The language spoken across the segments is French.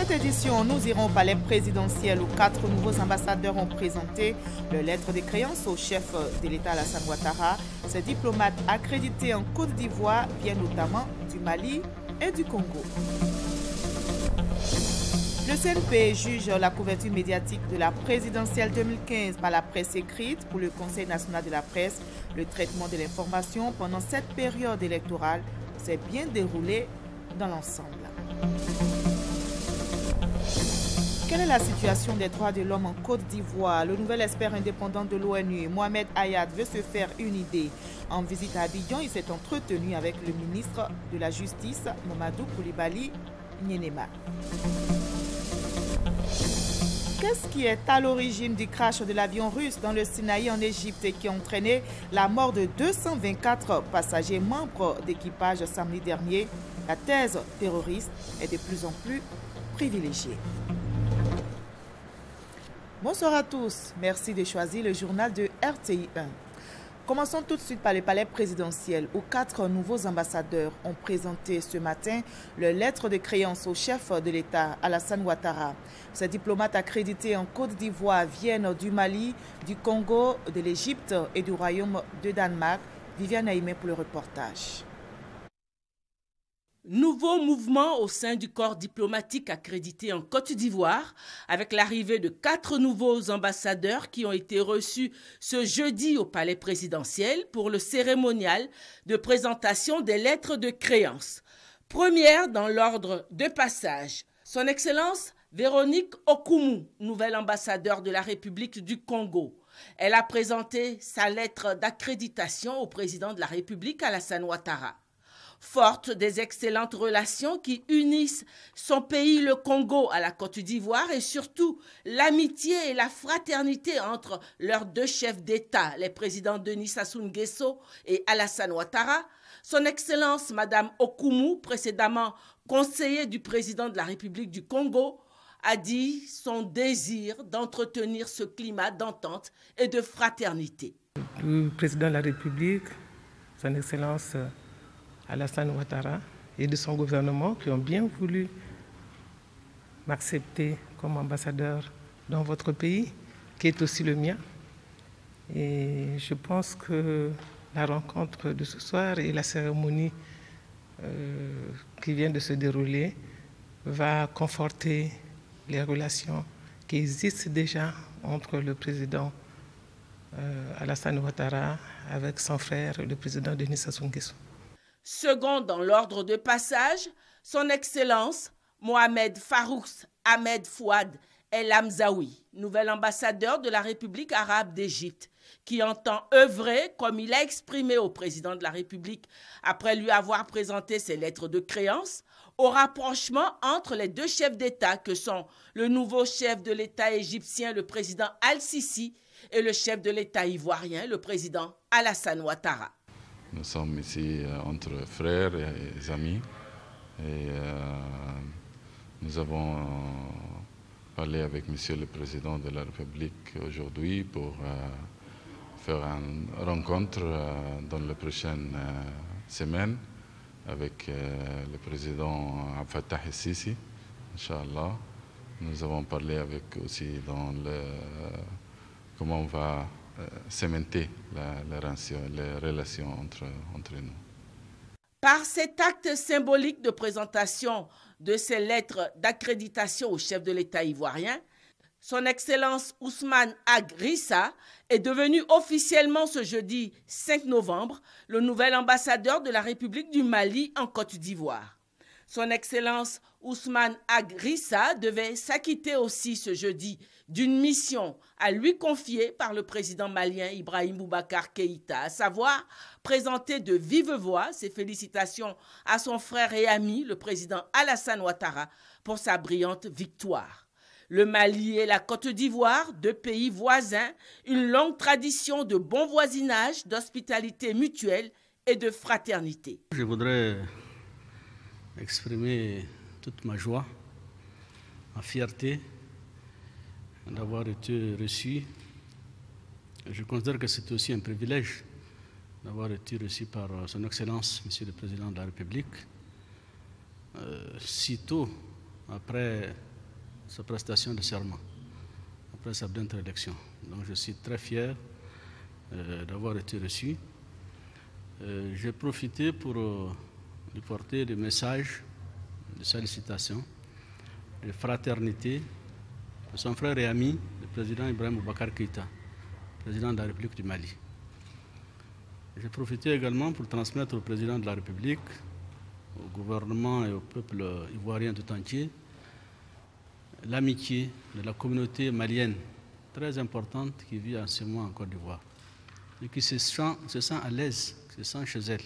cette édition, nous irons au palais présidentiel où 4 nouveaux ambassadeurs ont présenté leur lettre de créance au chef de l'État Alassane Ouattara. Ces diplomates accrédités en Côte d'Ivoire viennent notamment du Mali et du Congo. Le CNP juge la couverture médiatique de la présidentielle 2015 par la presse écrite pour le Conseil national de la presse. Le traitement de l'information pendant cette période électorale s'est bien déroulé dans l'ensemble. Quelle est la situation des droits de l'homme en Côte d'Ivoire? Le nouvel expert indépendant de l'ONU, Mohamed Ayad, veut se faire une idée. En visite à Abidjan, il s'est entretenu avec le ministre de la Justice, Mamadou Koulibaly Niénéma. Qu'est-ce qui est à l'origine du crash de l'avion russe dans le Sinaï en Égypte et qui a entraîné la mort de 224 passagers membres d'équipage samedi dernier? La thèse terroriste est de plus en plus privilégiée. Bonsoir à tous, merci de choisir le journal de RTI 1. Commençons tout de suite par le palais présidentiel où 4 nouveaux ambassadeurs ont présenté ce matin leur lettre de créance au chef de l'État, Alassane Ouattara. Ces diplomates accrédités en Côte d'Ivoire viennent du Mali, du Congo, de l'Égypte et du Royaume de Danemark. Viviane Aïmé pour le reportage. Nouveau mouvement au sein du corps diplomatique accrédité en Côte d'Ivoire avec l'arrivée de 4 nouveaux ambassadeurs qui ont été reçus ce jeudi au palais présidentiel pour le cérémonial de présentation des lettres de créance. Première dans l'ordre de passage, Son Excellence Véronique Okumu, nouvelle ambassadeur de la République du Congo. Elle a présenté sa lettre d'accréditation au président de la République Alassane Ouattara. Forte des excellentes relations qui unissent son pays, le Congo, à la Côte d'Ivoire et surtout l'amitié et la fraternité entre leurs 2 chefs d'État, les présidents Denis Sassou Nguesso et Alassane Ouattara, son Excellence Madame Okumu, précédemment conseiller du président de la République du Congo, a dit son désir d'entretenir ce climat d'entente et de fraternité. Le président de la République, son Excellence Alassane Ouattara et de son gouvernement qui ont bien voulu m'accepter comme ambassadeur dans votre pays, qui est aussi le mien. Et je pense que la rencontre de ce soir et la cérémonie qui vient de se dérouler va conforter les relations qui existent déjà entre le président Alassane Ouattara avec son frère, le président Denis Sassou Nguesso. Second dans l'ordre de passage, son Excellence Mohamed Farouk Ahmed Fouad El Hamzaoui, nouvel ambassadeur de la République arabe d'Égypte, qui entend œuvrer, comme il a exprimé au président de la République après lui avoir présenté ses lettres de créance, au rapprochement entre les 2 chefs d'État que sont le nouveau chef de l'État égyptien, le président Al-Sisi, et le chef de l'État ivoirien, le président Alassane Ouattara. Nous sommes ici entre frères et amis et nous avons parlé avec Monsieur le Président de la République aujourd'hui pour faire une rencontre dans les prochaines semaines avec le Président Abdel Fattah el-Sisi, Inch'Allah. Nous avons parlé avec aussi dans comment on va cimenter les relations entre nous. Par cet acte symbolique de présentation de ces lettres d'accréditation au chef de l'État ivoirien, son Excellence Ousmane Ag Rissa est devenu officiellement ce jeudi 5 novembre le nouvel ambassadeur de la République du Mali en Côte d'Ivoire. Son Excellence Ousmane Ag Rissa devait s'acquitter aussi ce jeudi d'une mission à lui confiée par le président malien Ibrahim Boubacar Keïta, à savoir présenter de vive voix ses félicitations à son frère et ami, le président Alassane Ouattara, pour sa brillante victoire. Le Mali et la Côte d'Ivoire, 2 pays voisins, une longue tradition de bon voisinage, d'hospitalité mutuelle et de fraternité. Je voudrais exprimer toute ma joie, ma fierté d'avoir été reçu. Je considère que c'est aussi un privilège d'avoir été reçu par son Excellence, Monsieur le Président de la République, si tôt après sa prestation de serment après sa brillante élection. Donc je suis très fier d'avoir été reçu. J'ai profité pour lui porter des messages de salutation, de fraternité de son frère et ami, le président Ibrahim Boubacar Keïta, président de la République du Mali. J'ai profité également pour transmettre au président de la République, au gouvernement et au peuple ivoirien tout entier, l'amitié de la communauté malienne, très importante, qui vit en ce moment en Côte d'Ivoire, et qui se sent à l'aise, se sent chez elle.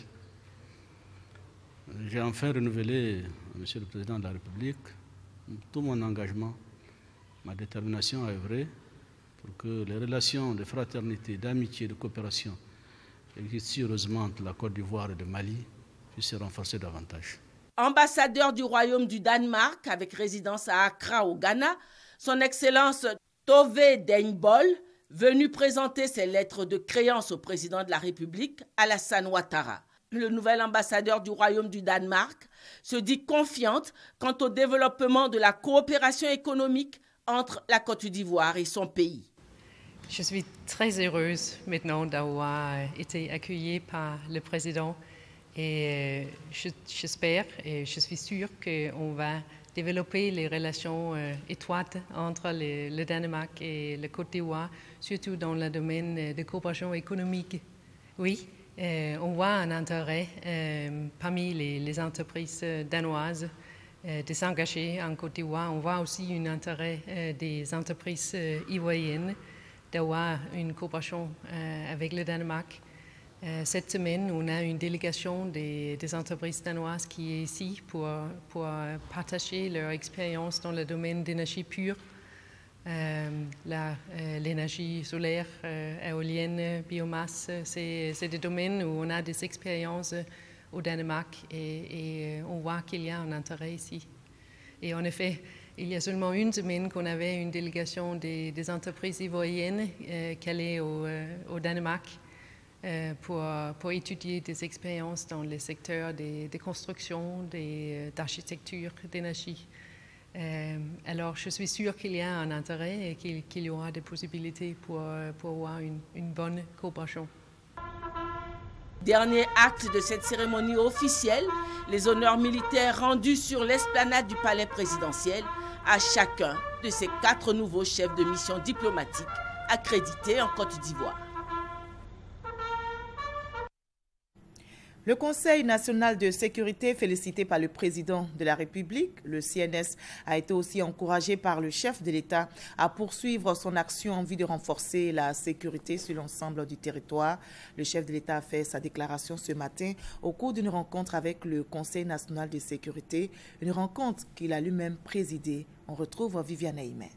J'ai enfin renouvelé, Monsieur le Président de la République, tout mon engagement, ma détermination à œuvrer pour que les relations de fraternité, d'amitié, de coopération existent heureusement entre la Côte d'Ivoire et le Mali puissent se renforcer davantage. Ambassadeur du Royaume du Danemark avec résidence à Accra au Ghana, son Excellence Tove Dengbol, venu présenter ses lettres de créance au président de la République, Alassane Ouattara. Le nouvel ambassadeur du Royaume du Danemark se dit confiante quant au développement de la coopération économique entre la Côte d'Ivoire et son pays. Je suis très heureuse maintenant d'avoir été accueillie par le président et j'espère et je suis sûre qu'on va développer les relations étroites entre le Danemark et la Côte d'Ivoire, surtout dans le domaine de coopération économique. Oui, on voit un intérêt parmi les entreprises danoises de s'engager en Côte d'Ivoire. On voit aussi un intérêt des entreprises ivoiriennes d'avoir une coopération avec le Danemark. Cette semaine, on a une délégation des entreprises danoises qui est ici pour partager leur expérience dans le domaine d'énergie pure, l'énergie solaire, éolienne, biomasse. C'est des domaines où on a des expériences au Danemark et on voit qu'il y a un intérêt ici. Et en effet, il y a seulement une semaine qu'on avait une délégation des entreprises ivoiriennes qui allaient au Danemark pour étudier des expériences dans les secteurs des constructions, d'architecture, d'énergie. Alors, je suis sûre qu'il y a un intérêt et qu'il y aura des possibilités pour avoir une bonne coopération. Dernier acte de cette cérémonie officielle, les honneurs militaires rendus sur l'esplanade du palais présidentiel à chacun de ces 4 nouveaux chefs de mission diplomatique accrédités en Côte d'Ivoire. Le Conseil national de sécurité, félicité par le président de la République, le CNS, a été aussi encouragé par le chef de l'État à poursuivre son action en vue de renforcer la sécurité sur l'ensemble du territoire. Le chef de l'État a fait sa déclaration ce matin au cours d'une rencontre avec le Conseil national de sécurité, une rencontre qu'il a lui-même présidée. On retrouve Viviane Aimé.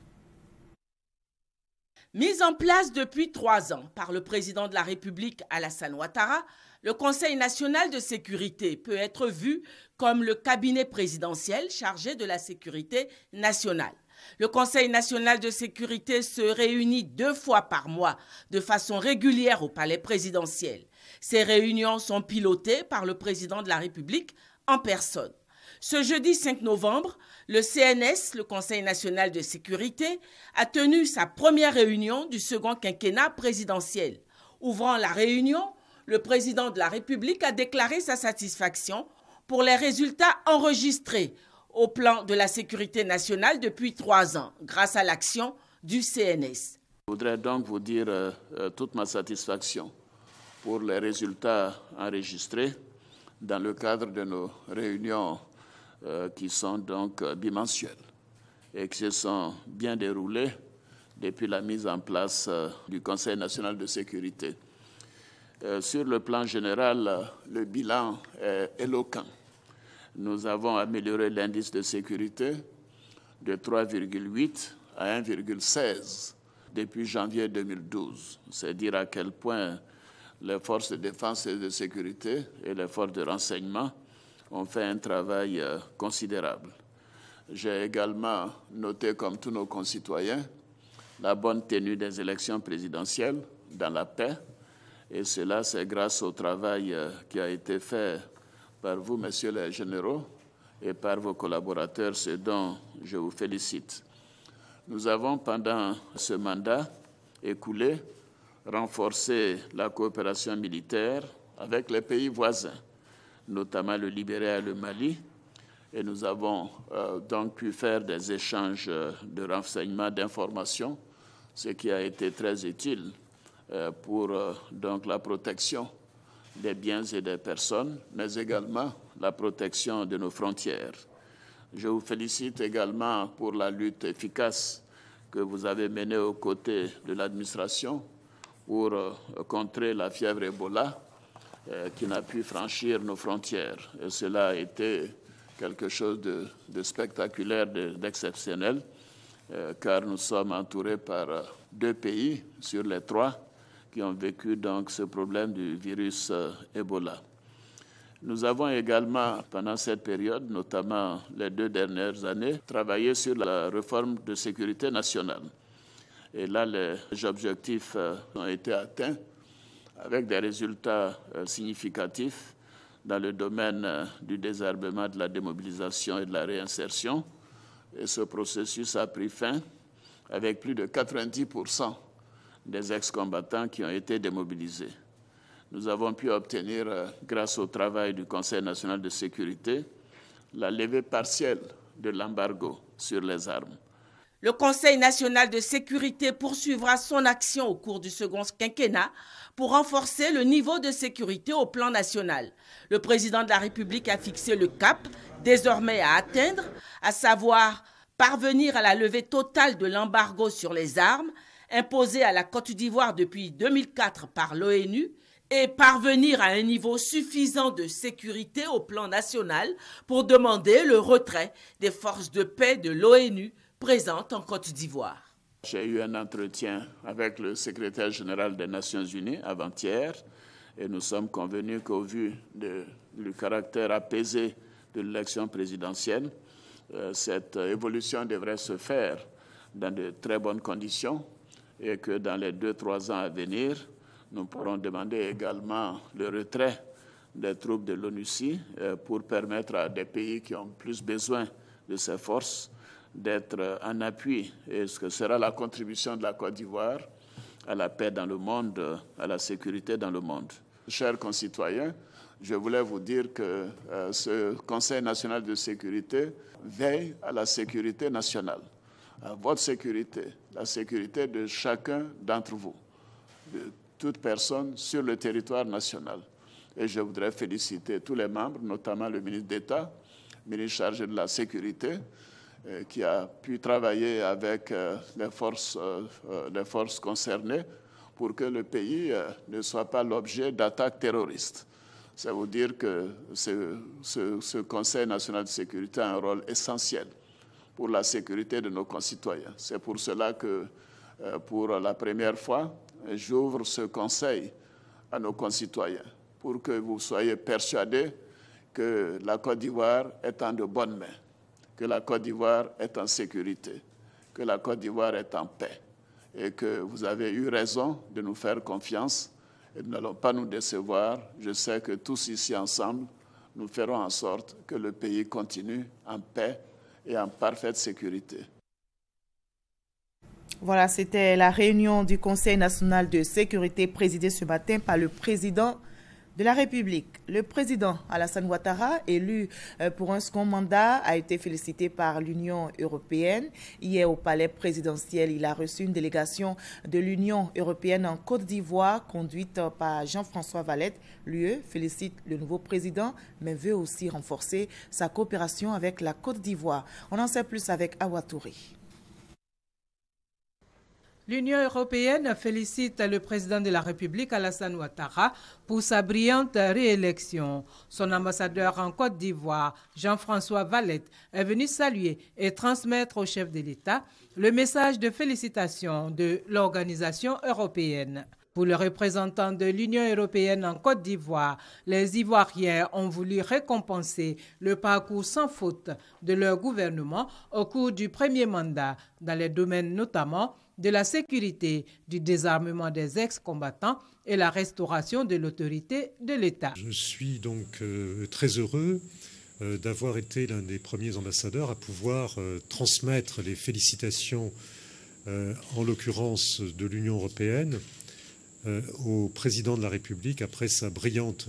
Mise en place depuis 3 ans par le président de la République, Alassane Ouattara, le Conseil national de sécurité peut être vu comme le cabinet présidentiel chargé de la sécurité nationale. Le Conseil national de sécurité se réunit 2 fois par mois de façon régulière au palais présidentiel. Ces réunions sont pilotées par le président de la République en personne. Ce jeudi 5 novembre, le CNS, le Conseil national de sécurité, a tenu sa première réunion du second quinquennat présidentiel. Ouvrant la réunion, le président de la République a déclaré sa satisfaction pour les résultats enregistrés au plan de la sécurité nationale depuis 3 ans, grâce à l'action du CNS. Je voudrais donc vous dire toute ma satisfaction pour les résultats enregistrés dans le cadre de nos réunions qui sont donc bimensuelles et qui se sont bien déroulées depuis la mise en place du Conseil national de sécurité. Sur le plan général, le bilan est éloquent. Nous avons amélioré l'indice de sécurité de 3,8 à 1,16 depuis janvier 2012. C'est dire à quel point les forces de défense et de sécurité et les forces de renseignement ont fait un travail considérable. J'ai également noté, comme tous nos concitoyens, la bonne tenue des élections présidentielles dans la paix. Et cela, c'est grâce au travail qui a été fait par vous, messieurs les généraux, et par vos collaborateurs, ce dont je vous félicite. Nous avons, pendant ce mandat écoulé, renforcé la coopération militaire avec les pays voisins, notamment le Libéria et le Mali, et nous avons donc pu faire des échanges de renseignements, d'informations, ce qui a été très utile pour donc la protection des biens et des personnes, mais également la protection de nos frontières. Je vous félicite également pour la lutte efficace que vous avez menée aux côtés de l'administration pour contrer la fièvre Ebola qui n'a pu franchir nos frontières. Et cela a été quelque chose de spectaculaire, d'exceptionnel, car nous sommes entourés par 2 pays sur les 3 qui ont vécu donc ce problème du virus Ebola. Nous avons également, pendant cette période, notamment les 2 dernières années, travaillé sur la réforme de sécurité nationale. Et là, les objectifs ont été atteints avec des résultats significatifs dans le domaine du désarmement, de la démobilisation et de la réinsertion. Et ce processus a pris fin avec plus de 90% des ex-combattants qui ont été démobilisés. Nous avons pu obtenir, grâce au travail du Conseil national de sécurité, la levée partielle de l'embargo sur les armes. Le Conseil national de sécurité poursuivra son action au cours du second quinquennat pour renforcer le niveau de sécurité au plan national. Le président de la République a fixé le cap désormais à atteindre, à savoir parvenir à la levée totale de l'embargo sur les armes imposé à la Côte d'Ivoire depuis 2004 par l'ONU et parvenir à un niveau suffisant de sécurité au plan national pour demander le retrait des forces de paix de l'ONU présentes en Côte d'Ivoire. J'ai eu un entretien avec le secrétaire général des Nations Unies avant-hier et nous sommes convenus qu'au vu du caractère apaisé de l'élection présidentielle, cette évolution devrait se faire dans de très bonnes conditions et que dans les 2-3 ans à venir, nous pourrons demander également le retrait des troupes de l'ONUCI pour permettre à des pays qui ont plus besoin de ces forces d'être en appui. Et ce que sera la contribution de la Côte d'Ivoire à la paix dans le monde, à la sécurité dans le monde. Chers concitoyens, je voulais vous dire que ce Conseil national de sécurité veille à la sécurité nationale, à votre sécurité, la sécurité de chacun d'entre vous, de toute personne sur le territoire national. Et je voudrais féliciter tous les membres, notamment le ministre d'État, ministre chargé de la sécurité, qui a pu travailler avec les forces concernées pour que le pays ne soit pas l'objet d'attaques terroristes. Ça veut dire que ce Conseil national de sécurité a un rôle essentiel pour la sécurité de nos concitoyens. C'est pour cela que, pour la première fois, j'ouvre ce conseil à nos concitoyens pour que vous soyez persuadés que la Côte d'Ivoire est en de bonnes mains, que la Côte d'Ivoire est en sécurité, que la Côte d'Ivoire est en paix et que vous avez eu raison de nous faire confiance et nous n'allons pas nous décevoir. Je sais que tous ici ensemble, nous ferons en sorte que le pays continue en paix et en parfaite sécurité. Voilà, c'était la réunion du Conseil national de sécurité présidée ce matin par le président de la République. Le président Alassane Ouattara, élu pour un second mandat, a été félicité par l'Union européenne. Hier, au palais présidentiel, il a reçu une délégation de l'Union européenne en Côte d'Ivoire, conduite par Jean-François Valette. L'UE félicite le nouveau président, mais veut aussi renforcer sa coopération avec la Côte d'Ivoire. On en sait plus avec Awa Touré. L'Union européenne félicite le président de la République, Alassane Ouattara, pour sa brillante réélection. Son ambassadeur en Côte d'Ivoire, Jean-François Valette, est venu saluer et transmettre au chef de l'État le message de félicitations de l'organisation européenne. Pour le représentant de l'Union européenne en Côte d'Ivoire, les Ivoiriens ont voulu récompenser le parcours sans faute de leur gouvernement au cours du premier mandat, dans les domaines notamment de la sécurité, du désarmement des ex-combattants et la restauration de l'autorité de l'État. Je suis donc très heureux d'avoir été l'un des premiers ambassadeurs à pouvoir transmettre les félicitations en l'occurrence de l'Union européenne, au président de la République après sa brillante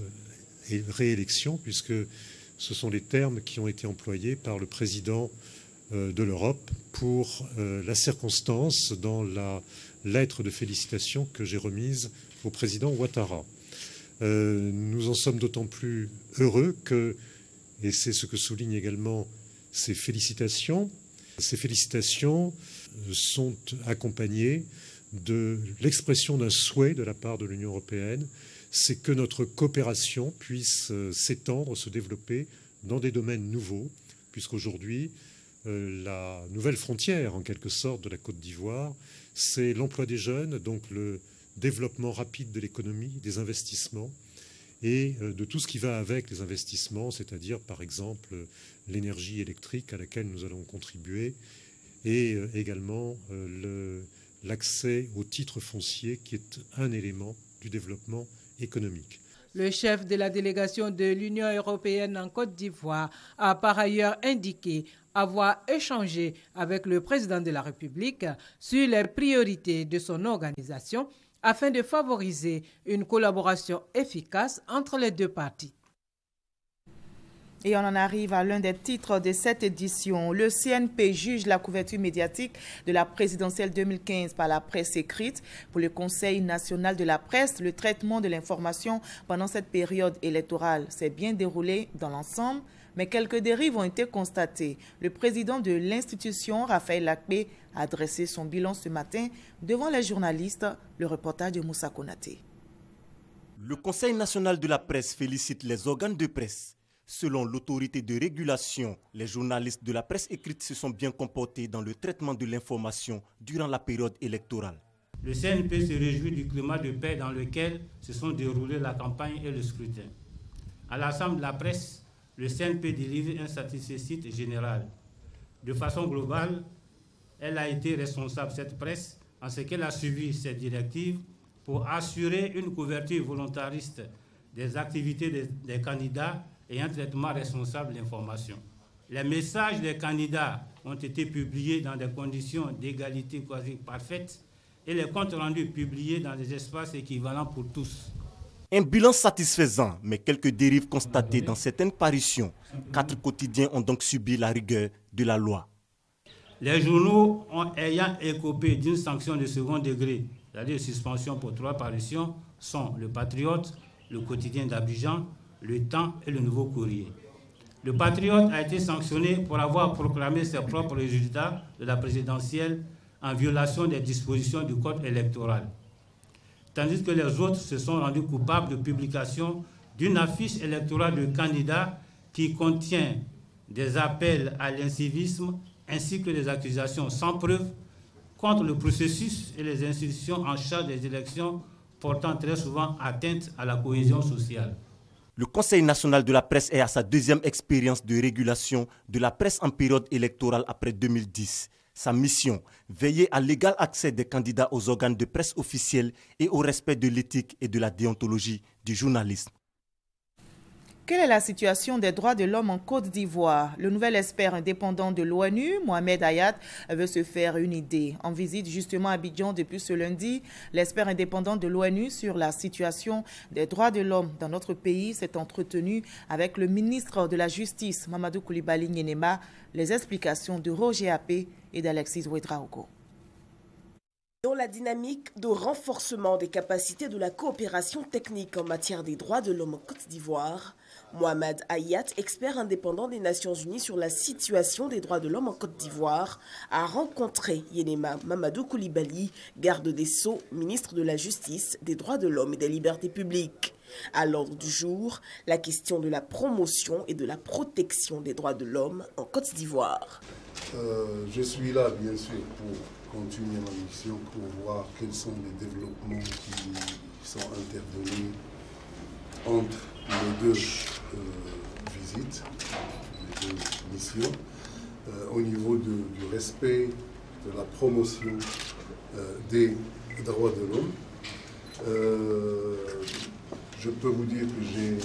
réélection, puisque ce sont les termes qui ont été employés par le président de l'Europe pour la circonstance dans la lettre de félicitations que j'ai remise au président Ouattara. Nous en sommes d'autant plus heureux que, et c'est ce que soulignent également ces félicitations sont accompagnées de l'expression d'un souhait de la part de l'Union européenne, c'est que notre coopération puisse s'étendre, se développer dans des domaines nouveaux, puisqu'aujourd'hui, la nouvelle frontière, en quelque sorte, de la Côte d'Ivoire, c'est l'emploi des jeunes, donc le développement rapide de l'économie, des investissements et de tout ce qui va avec les investissements, c'est-à-dire, par exemple, l'énergie électrique à laquelle nous allons contribuer et également l'accès aux titres fonciers qui est un élément du développement économique. Le chef de la délégation de l'Union européenne en Côte d'Ivoire a par ailleurs indiqué avoir échangé avec le président de la République sur les priorités de son organisation afin de favoriser une collaboration efficace entre les deux parties. Et on en arrive à l'un des titres de cette édition. Le CNP juge la couverture médiatique de la présidentielle 2015 par la presse écrite. Pour le Conseil national de la presse, le traitement de l'information pendant cette période électorale s'est bien déroulé dans l'ensemble, mais quelques dérives ont été constatées. Le président de l'institution, Raphaël Lakpé, a dressé son bilan ce matin devant les journalistes. Le reportage de Moussa Konaté. Le Conseil national de la presse félicite les organes de presse. Selon l'autorité de régulation, les journalistes de la presse écrite se sont bien comportés dans le traitement de l'information durant la période électorale. Le CNP se réjouit du climat de paix dans lequel se sont déroulées la campagne et le scrutin. À l'ensemble de la presse, le CNP délivre un satisfecit général. De façon globale, elle a été responsable, cette presse, en ce qu'elle a suivi ses directives pour assurer une couverture volontariste des activités des candidats et un traitement responsable de l'information. Les messages des candidats ont été publiés dans des conditions d'égalité quasi parfaites et les comptes rendus publiés dans des espaces équivalents pour tous. Un bilan satisfaisant, mais quelques dérives constatées dans certaines parutions. 4 quotidiens ont donc subi la rigueur de la loi. Les journaux ayant écopé d'une sanction de second degré, c'est-à-dire suspension pour 3 parutions, sont Le Patriote, Le Quotidien d'Abidjan, Le Temps et Le Nouveau Courrier. Le Patriote a été sanctionné pour avoir proclamé ses propres résultats de la présidentielle en violation des dispositions du code électoral. Tandis que les autres se sont rendus coupables de publication d'une affiche électorale de candidats qui contient des appels à l'incivisme ainsi que des accusations sans preuve contre le processus et les institutions en charge des élections, portant très souvent atteinte à la cohésion sociale. Le Conseil national de la presse est à sa 2e expérience de régulation de la presse en période électorale après 2010. Sa mission, veiller à l'égal accès des candidats aux organes de presse officiels et au respect de l'éthique et de la déontologie du journalisme. Quelle est la situation des droits de l'homme en Côte d'Ivoire? Le nouvel expert indépendant de l'ONU, Mohamed Hayat, veut se faire une idée. En visite justement à Abidjan depuis ce lundi, l'expert indépendant de l'ONU sur la situation des droits de l'homme dans notre pays s'est entretenu avec le ministre de la Justice, Mamadou Koulibaly Nyenema. Les explications de Roger Appé et d'Alexis Ouedraogo. Dans la dynamique de renforcement des capacités de la coopération technique en matière des droits de l'homme en Côte d'Ivoire, Mohamed Hayat, expert indépendant des Nations Unies sur la situation des droits de l'homme en Côte d'Ivoire, a rencontré Nyenema Mamadou Koulibaly, garde des Sceaux, ministre de la Justice, des droits de l'homme et des libertés publiques. À l'ordre du jour, la question de la promotion et de la protection des droits de l'homme en Côte d'Ivoire. Je suis là, bien sûr, pour continuer ma mission, pour voir quels sont les développements qui sont intervenus entre les 2 visites, les 2 missions, au niveau du respect, de la promotion des droits de l'homme. Je peux vous dire que j'ai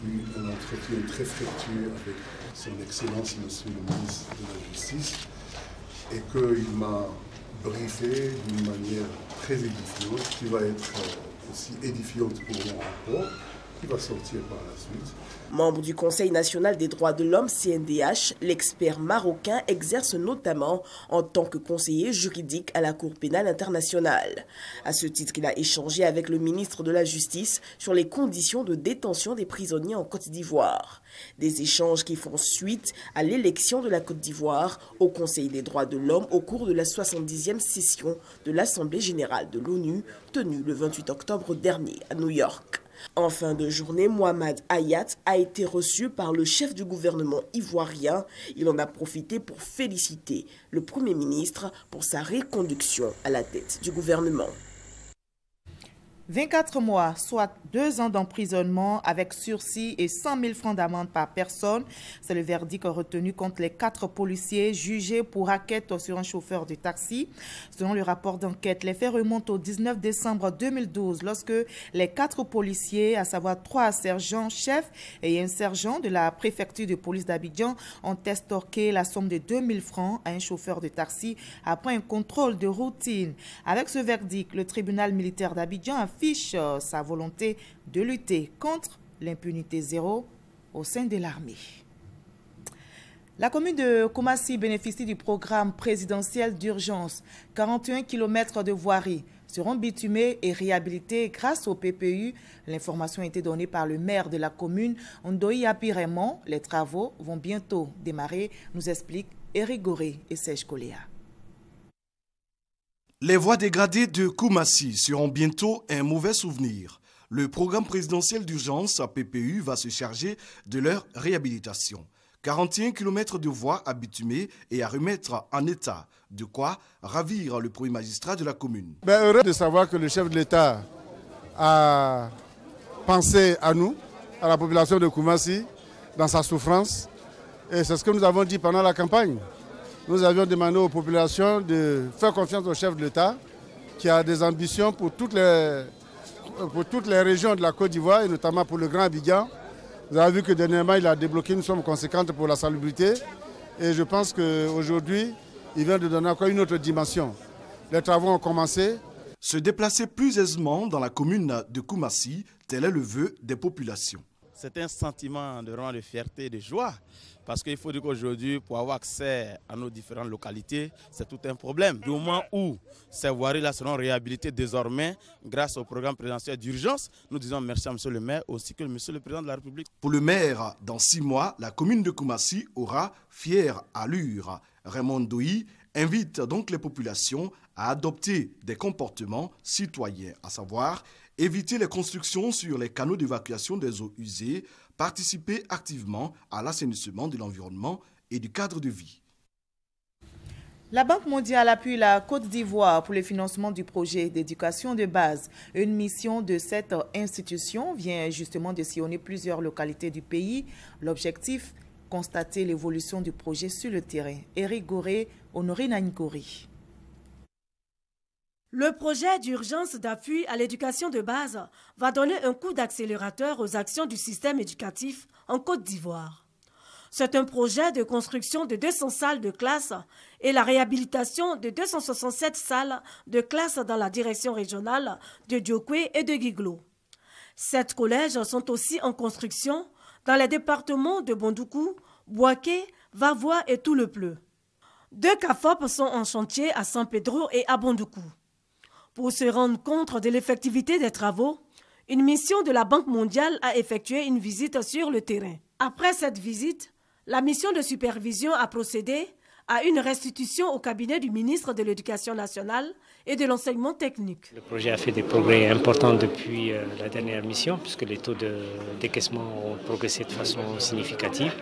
eu un entretien très fructueux avec son Excellence, Monsieur le ministre de la Justice, et qu'il m'a briefé d'une manière très édifiante, qui va être aussi édifiante pour mon rapport, qui va sortir par la suite. Membre du Conseil national des droits de l'homme, CNDH, l'expert marocain exerce notamment en tant que conseiller juridique à la Cour pénale internationale. À ce titre, il a échangé avec le ministre de la Justice sur les conditions de détention des prisonniers en Côte d'Ivoire. Des échanges qui font suite à l'élection de la Côte d'Ivoire au Conseil des droits de l'homme au cours de la 70e session de l'Assemblée générale de l'ONU, tenue le 28 octobre dernier à New York. En fin de journée, Mohamed Hayat a été reçu par le chef du gouvernement ivoirien. Il en a profité pour féliciter le Premier ministre pour sa reconduction à la tête du gouvernement. 24 mois, soit 2 ans d'emprisonnement avec sursis et 100 000 francs d'amende par personne. C'est le verdict retenu contre les 4 policiers jugés pour racket sur un chauffeur de taxi. Selon le rapport d'enquête, les faits remontent au 19 décembre 2012 lorsque les 4 policiers, à savoir 3 sergents-chefs et un sergent de la préfecture de police d'Abidjan, ont estorqué la somme de 2 000 francs à un chauffeur de taxi après un contrôle de routine. Avec ce verdict, le tribunal militaire d'Abidjan affiche sa volonté de lutter contre l'impunité zéro au sein de l'armée. La commune de Koumassi bénéficie du programme présidentiel d'urgence. 41 km de voirie seront bitumés et réhabilités grâce au PPU. L'information a été donnée par le maire de la commune, Ndoyi Apiremon. Les travaux vont bientôt démarrer, nous explique Eric Goré et Serge Koléa. Les voies dégradées de Koumassi seront bientôt un mauvais souvenir. Le programme présidentiel d'urgence PPU va se charger de leur réhabilitation. 41 km de voies à bitumer et à remettre en état. De quoi ravir le premier magistrat de la commune. Heureux de savoir que le chef de l'État a pensé à nous, à la population de Koumassi, dans sa souffrance. Et c'est ce que nous avons dit pendant la campagne. Nous avions demandé aux populations de faire confiance au chef de l'État qui a des ambitions pour toutes les régions de la Côte d'Ivoire et notamment pour le Grand Abidjan. Vous avez vu que dernièrement, il a débloqué une somme conséquente pour la salubrité et je pense qu'aujourd'hui, il vient de donner encore une autre dimension. Les travaux ont commencé. Se déplacer plus aisément dans la commune de Koumassi, tel est le vœu des populations. C'est un sentiment de fierté et de joie. Parce qu'il faut dire qu'aujourd'hui, pour avoir accès à nos différentes localités, c'est tout un problème. Du moment où ces voiries-là seront réhabilitées désormais grâce au programme présidentiel d'urgence, nous disons merci à M. le maire ainsi que M. le président de la République. Pour le maire, dans 6 mois, la commune de Koumassi aura fière allure. Raymond Ndoyi invite donc les populations à adopter des comportements citoyens, à savoir éviter les constructions sur les canaux d'évacuation des eaux usées, participer activement à l'assainissement de l'environnement et du cadre de vie. La Banque mondiale appuie la Côte d'Ivoire pour le financement du projet d'éducation de base. Une mission de cette institution vient justement de sillonner plusieurs localités du pays. L'objectif, constater l'évolution du projet sur le terrain. Eric Goré, Honoré Nankori. Le projet d'urgence d'appui à l'éducation de base va donner un coup d'accélérateur aux actions du système éducatif en Côte d'Ivoire. C'est un projet de construction de 200 salles de classe et la réhabilitation de 267 salles de classe dans la direction régionale de Diokwe et de Guiglo. 7 collèges sont aussi en construction dans les départements de Bondoukou, Bouaké, Vavois et Tout-le-Pleu. 2 CAFOP sont en chantier à San Pedro et à Bondoukou. Pour se rendre compte de l'effectivité des travaux, une mission de la Banque mondiale a effectué une visite sur le terrain. Après cette visite, la mission de supervision a procédé à une restitution au cabinet du ministre de l'Éducation nationale et de l'enseignement technique. Le projet a fait des progrès importants depuis la dernière mission, puisque les taux de décaissement ont progressé de façon significative.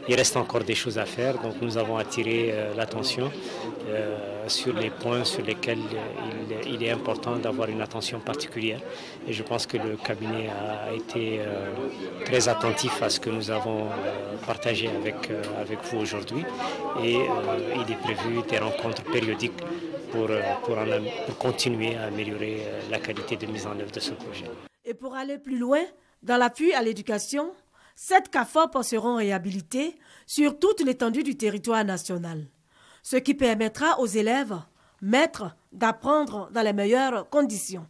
Il reste encore des choses à faire, donc nous avons attiré l'attention sur les points sur lesquels il est important d'avoir une attention particulière. Et je pense que le cabinet a été très attentif à ce que nous avons partagé avec vous aujourd'hui. Et il est prévu des rencontres périodiques pour continuer à améliorer la qualité de mise en œuvre de ce projet. Et pour aller plus loin, dans l'appui à l'éducation, 7 CAFOP seront réhabilités sur toute l'étendue du territoire national, ce qui permettra aux élèves maître d'apprendre dans les meilleures conditions.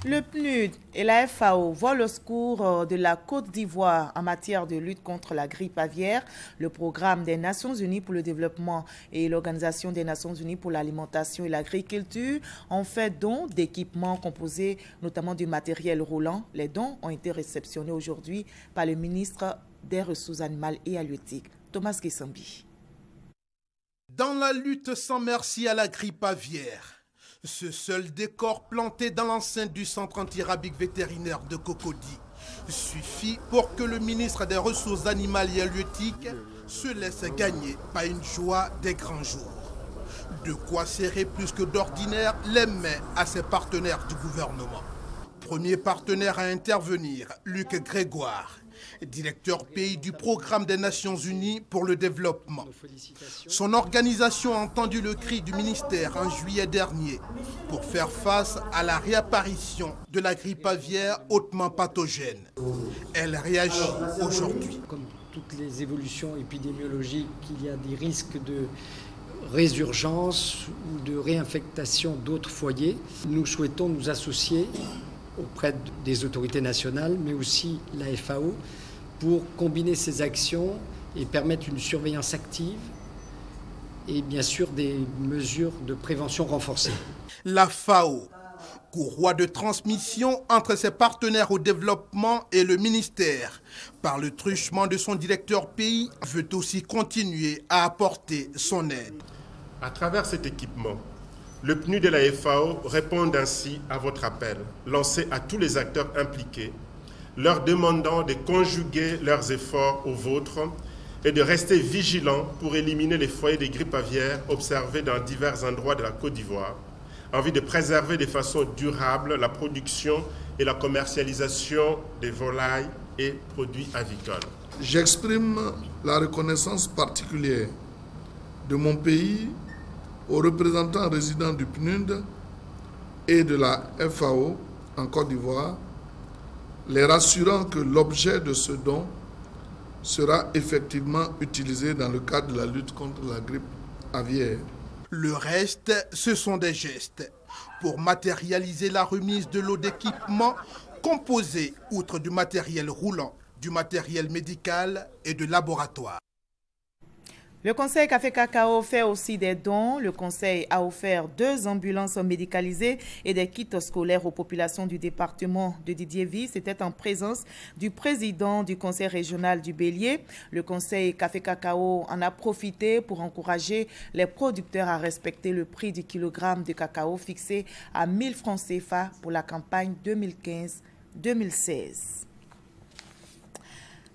Le PNUD et la FAO voient le secours de la Côte d'Ivoire en matière de lutte contre la grippe aviaire. Le programme des Nations Unies pour le développement et l'Organisation des Nations Unies pour l'alimentation et l'agriculture ont fait don d'équipements composés notamment du matériel roulant. Les dons ont été réceptionnés aujourd'hui par le ministre des Ressources animales et halieutiques, Thomas Gessambi. Dans la lutte sans merci à la grippe aviaire, ce seul décor planté dans l'enceinte du centre antirabique vétérinaire de Cocody suffit pour que le ministre des Ressources animales et halieutiques se laisse gagner par une joie des grands jours. De quoi serrer plus que d'ordinaire les mains à ses partenaires du gouvernement. Premier partenaire à intervenir, Luc Grégoire, directeur pays du programme des Nations Unies pour le développement. Son organisation a entendu le cri du ministère en juillet dernier pour faire face à la réapparition de la grippe aviaire hautement pathogène. Elle réagit aujourd'hui. Comme toutes les évolutions épidémiologiques, il y a des risques de résurgence ou de réinfectation d'autres foyers. Nous souhaitons nous associer auprès des autorités nationales, mais aussi la FAO, pour combiner ces actions et permettre une surveillance active et bien sûr des mesures de prévention renforcées. La FAO, courroie de transmission entre ses partenaires au développement et le ministère, par le truchement de son directeur pays, veut aussi continuer à apporter son aide. À travers cet équipement, le PNUD et la FAO répondent ainsi à votre appel, lancé à tous les acteurs impliqués, leur demandant de conjuguer leurs efforts aux vôtres et de rester vigilants pour éliminer les foyers de grippe aviaire observés dans divers endroits de la Côte d'Ivoire, en vue de préserver de façon durable la production et la commercialisation des volailles et produits avicoles. J'exprime la reconnaissance particulière de mon pays aux représentants résidents du PNUD et de la FAO en Côte d'Ivoire, les rassurant que l'objet de ce don sera effectivement utilisé dans le cadre de la lutte contre la grippe aviaire. Le reste, ce sont des gestes pour matérialiser la remise de lots d'équipement composés, outre du matériel roulant, du matériel médical et de laboratoire. Le Conseil Café Cacao fait aussi des dons. Le Conseil a offert 2 ambulances médicalisées et des kits scolaires aux populations du département de Didier-Vie. C'était en présence du président du Conseil régional du Bélier. Le Conseil Café Cacao en a profité pour encourager les producteurs à respecter le prix du kilogramme de cacao fixé à 1000 francs CFA pour la campagne 2015-2016.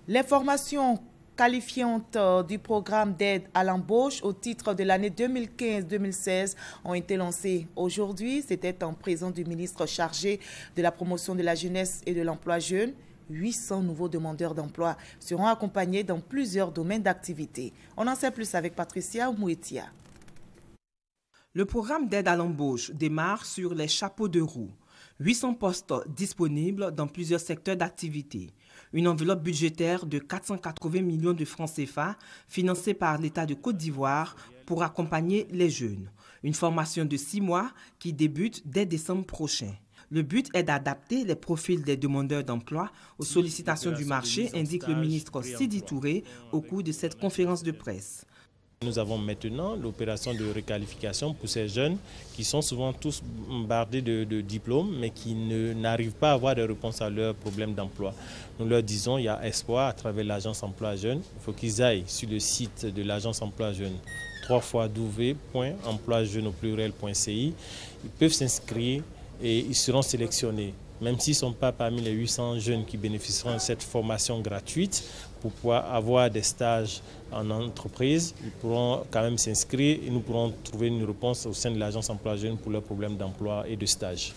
Les formations qualifiantes du programme d'aide à l'embauche au titre de l'année 2015-2016 ont été lancées aujourd'hui. C'était en présence du ministre chargé de la promotion de la jeunesse et de l'emploi jeune. 800 nouveaux demandeurs d'emploi seront accompagnés dans plusieurs domaines d'activité. On en sait plus avec Patricia Mouetia. Le programme d'aide à l'embauche démarre sur les chapeaux de roue. 800 postes disponibles dans plusieurs secteurs d'activité. Une enveloppe budgétaire de 480 millions de francs CFA financée par l'État de Côte d'Ivoire pour accompagner les jeunes. Une formation de 6 mois qui débute dès décembre prochain. Le but est d'adapter les profils des demandeurs d'emploi aux sollicitations du marché, indique le ministre Sidi Touré au cours de cette conférence de presse. Nous avons maintenant l'opération de requalification pour ces jeunes qui sont souvent tous bardés de diplômes mais qui n'arrivent pas à avoir des réponses à leurs problèmes d'emploi. Nous leur disons qu'il y a espoir à travers l'agence emploi jeune. Il faut qu'ils aillent sur le site de l'agence emploi jeune www.emploijeune.ci. Ils peuvent s'inscrire et ils seront sélectionnés. Même s'ils ne sont pas parmi les 800 jeunes qui bénéficieront de cette formation gratuite, pour pouvoir avoir des stages en entreprise, ils pourront quand même s'inscrire et nous pourrons trouver une réponse au sein de l'agence emploi jeune pour leurs problèmes d'emploi et de stage.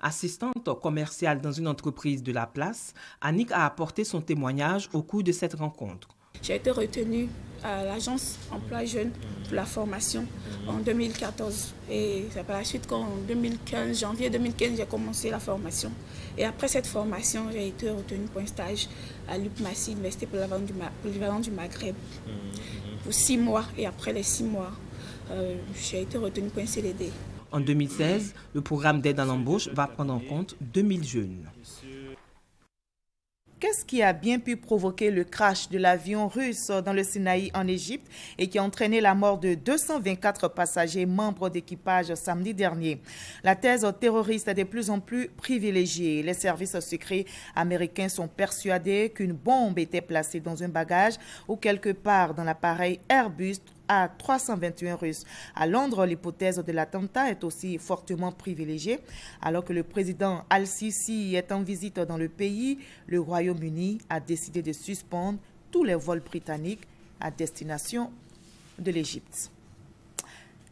Assistante commerciale dans une entreprise de la place, Annick a apporté son témoignage au cours de cette rencontre. J'ai été retenue à l'agence emploi jeune pour la formation en 2014 et c'est par la suite qu'en 2015, janvier 2015, j'ai commencé la formation. Et après cette formation, j'ai été retenue pour un stage à l'UPMASI, Université polyvalente du Maghreb, pour 6 mois. Et après les 6 mois, j'ai été retenue pour un CDD. En 2016, le programme d'aide à l'embauche va prendre en compte 2000 jeunes. Qu'est-ce qui a bien pu provoquer le crash de l'avion russe dans le Sinaï en Égypte et qui a entraîné la mort de 224 passagers membres d'équipage samedi dernier? La thèse terroriste est de plus en plus privilégiée. Les services secrets américains sont persuadés qu'une bombe était placée dans un bagage ou quelque part dans l'appareil Airbus A321 russe. À Londres, l'hypothèse de l'attentat est aussi fortement privilégiée. Alors que le président Al-Sisi est en visite dans le pays, le Royaume-Uni a décidé de suspendre tous les vols britanniques à destination de l'Égypte.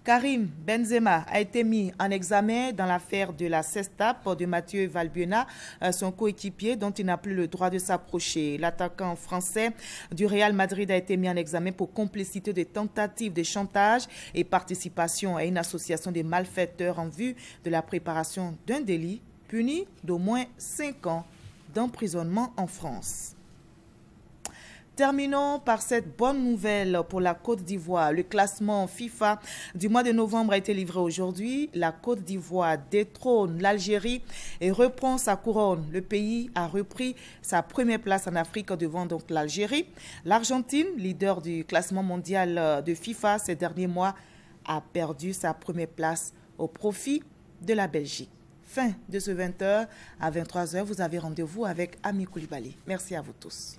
Karim Benzema a été mis en examen dans l'affaire de la cestape de Mathieu Valbuena, son coéquipier dont il n'a plus le droit de s'approcher. L'attaquant français du Real Madrid a été mis en examen pour complicité de tentatives de chantage et participation à une association de malfaiteurs en vue de la préparation d'un délit puni d'au moins 5 ans d'emprisonnement en France. Terminons par cette bonne nouvelle pour la Côte d'Ivoire. Le classement FIFA du mois de novembre a été livré aujourd'hui. La Côte d'Ivoire détrône l'Algérie et reprend sa couronne. Le pays a repris sa première place en Afrique devant donc l'Algérie. L'Argentine, leader du classement mondial de FIFA ces derniers mois, a perdu sa première place au profit de la Belgique. Fin de ce 20h à 23h. Vous avez rendez-vous avec Ami Koulibaly. Merci à vous tous.